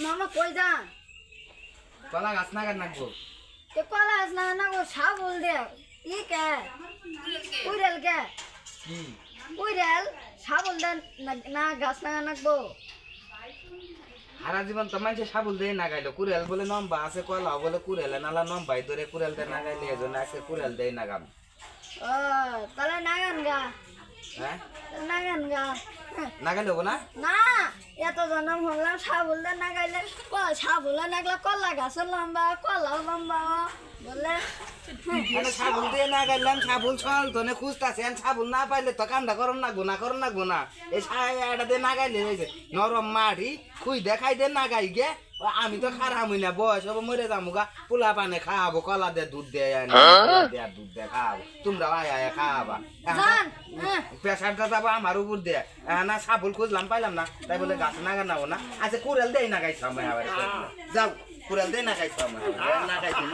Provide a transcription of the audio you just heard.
মামা কই যান? কলা গাছ নাগাদ নাকবো। কলা গাছ না গো ছাগল দে ই কে কুইরেল কে কি কুইরেল ছাগল দেন না গাছ না নাকবো। সারা জীবন তো মানুষে সাবুল দিয়ে নাগাইলো কুড়েল বলে নম্বা আছে কলা বলে কুড়েলে নালা নম্বাই ধরে কুড়েল দিয়ে নাগাইলে এজন্য আছে কুড়েল দিয়ে নাগাম। ও তাহলে নাগান গা। হ্যাঁ নাগান গা নাগাইলে হবো না? না এত জনম হলাম ছাগল দেন নাগাইলে ছাগল নাগলে কলা গাছের লম্বা কলাও লম্বা বলে সাবুল দিয়ে নাগাইলাম সাবুল ছল ধনে খুঁজতাছে সাবুল না পাইলে তো কামটা করন না গোনা এই ছায়াটা দিয়ে নাগাইলে নরম মাটি খুই দেখাই দে নাগাই গে আমি তো খারামই না বয়স হবো মরে যাবো গা পোলা পানে খাওয়াবো কলা দিয়ে দুধ দেয় দুধ দিয়ে খাওয়াবো তোমরা আয় খাওয়াবা প্রেশারটা যাবো আমার উপর দিয়ে না সাবুল খুঁজলাম পাইলাম না তাই বলে গাছ নাগানাবো না আচ্ছা কুড়াল দেয় নাগাইছ আমি আবার যাও কুড়াল দেয় নাগাইছ আমি নাগাইছি